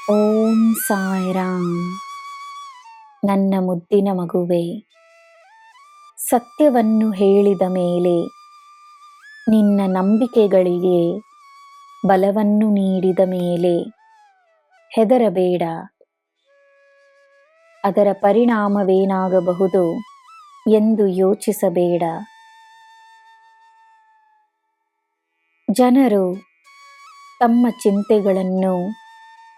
ಓಂ ಸಾಯಿರಾಮ್. ನನ್ನ ಮುದ್ದಿನ ಮಗುವೆ, ಸತ್ಯವನ್ನು ಹೇಳಿದ ಮೇಲೆ ನಿನ್ನ ನಂಬಿಕೆಗಳಿಗೆ ಬಲವನ್ನು ನೀಡಿದ ಮೇಲೆ ಹೆದರಬೇಡ. ಅದರ ಪರಿಣಾಮವೇನಾಗಬಹುದು ಎಂದು ಯೋಚಿಸಬೇಡ. ಜನರು ತಮ್ಮ ಚಿಂತೆಗಳನ್ನು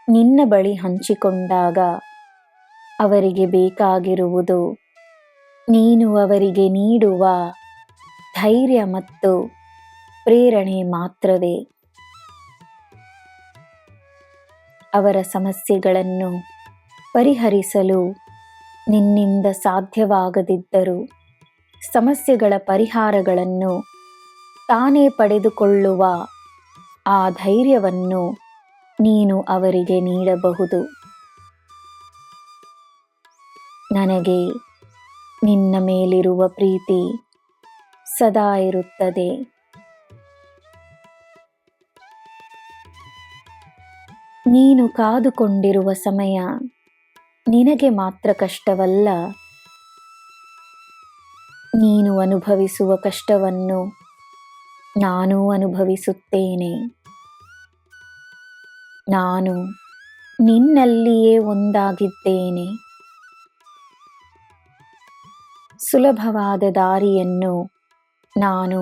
ನಿನ್ನ ಬಳಿ ಹಂಚಿಕೊಂಡಾಗ ಅವರಿಗೆ ಬೇಕಾಗಿರುವುದು ನೀನು ಅವರಿಗೆ ನೀಡುವ ಧೈರ್ಯ ಮತ್ತು ಪ್ರೇರಣೆ ಮಾತ್ರವೇ. ಅವರ ಸಮಸ್ಯೆಗಳನ್ನು ಪರಿಹರಿಸಲು ನಿನ್ನಿಂದ ಸಾಧ್ಯವಾಗದಿದ್ದರೂ ಸಮಸ್ಯೆಗಳ ಪರಿಹಾರಗಳನ್ನು ತಾನೇ ಪಡೆದುಕೊಳ್ಳುವ ಆ ಧೈರ್ಯವನ್ನು ನೀನು ಅವರಿಗೆ ನೀಡಬಹುದು. ನನಗೆ ನಿನ್ನ ಮೇಲಿರುವ ಪ್ರೀತಿ ಸದಾ ಇರುತ್ತದೆ. ನೀನು ಕಾದುಕೊಂಡಿರುವ ಸಮಯ ನಿನಗೆ ಮಾತ್ರ ಕಷ್ಟವಲ್ಲ, ನೀನು ಅನುಭವಿಸುವ ಕಷ್ಟವನ್ನು ನಾನೂ ಅನುಭವಿಸುತ್ತೇನೆ. ನಾನು ನಿನ್ನಲ್ಲಿಯೇ ಒಂದಾಗಿದ್ದೇನೆ. ಸುಲಭವಾದ ದಾರಿಯನ್ನು ನಾನು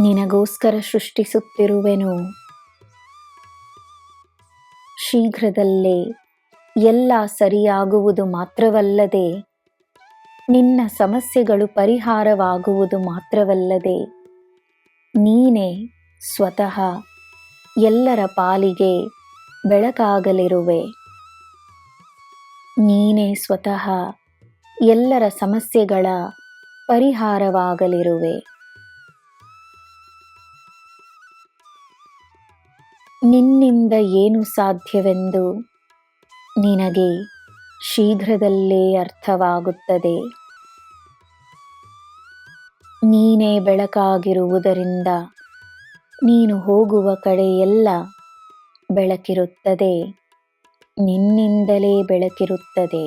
ನಿನಗೋಸ್ಕರ ಸೃಷ್ಟಿಸುತ್ತಿರುವೆನು. ಶೀಘ್ರದಲ್ಲೇ ಎಲ್ಲ ಸರಿಯಾಗುವುದು ಮಾತ್ರವಲ್ಲದೆ ನಿನ್ನ ಸಮಸ್ಯೆಗಳು ಪರಿಹಾರವಾಗುವುದು ಮಾತ್ರವಲ್ಲದೆ ನೀನೇ ಸ್ವತಃ ಎಲ್ಲರ ಪಾಲಿಗೆ ಬೆಳಕಾಗಲಿರುವೆ. ನೀನೇ ಸ್ವತಃ ಎಲ್ಲರ ಸಮಸ್ಯೆಗಳ ಪರಿಹಾರವಾಗಲಿರುವೆ. ನಿನ್ನಿಂದ ಏನು ಸಾಧ್ಯವೆಂದು ನಿನಗೆ ಶೀಘ್ರದಲ್ಲೇ ಅರ್ಥವಾಗುತ್ತದೆ. ನೀನೇ ಬೆಳಕಾಗಿರುವುದರಿಂದ ನೀನು ಹೋಗುವ ಕಡೆಯೆಲ್ಲ ಬೆಳಕಿರುತ್ತದೆ. ನಿನ್ನಿಂದಲೇ ಬೆಳಕಿರುತ್ತದೆ.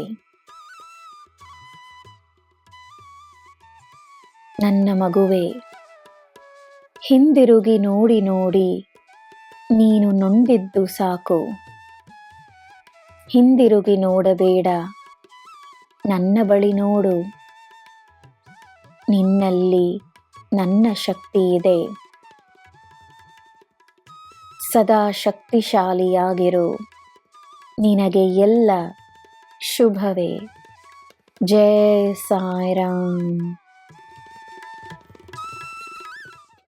ನನ್ನ ಮಗುವೆ, ಹಿಂದಿರುಗಿ ನೋಡಿ ನೋಡಿ ನೀನು ನೊಂದಿದ್ದು ಸಾಕು. ಹಿಂದಿರುಗಿ ನೋಡಬೇಡ, ನನ್ನ ಬಳಿ ನೋಡು. ನಿನ್ನಲ್ಲಿ ನನ್ನ ಶಕ್ತಿ ಇದೆ. ಸದಾ ಶಕ್ತಿಶಾಲಿಯಾಗಿರು. ನಿನಗೆ ಎಲ್ಲ ಶುಭವೇ. ಜೈ ಸಾಯಿರಾಮ್.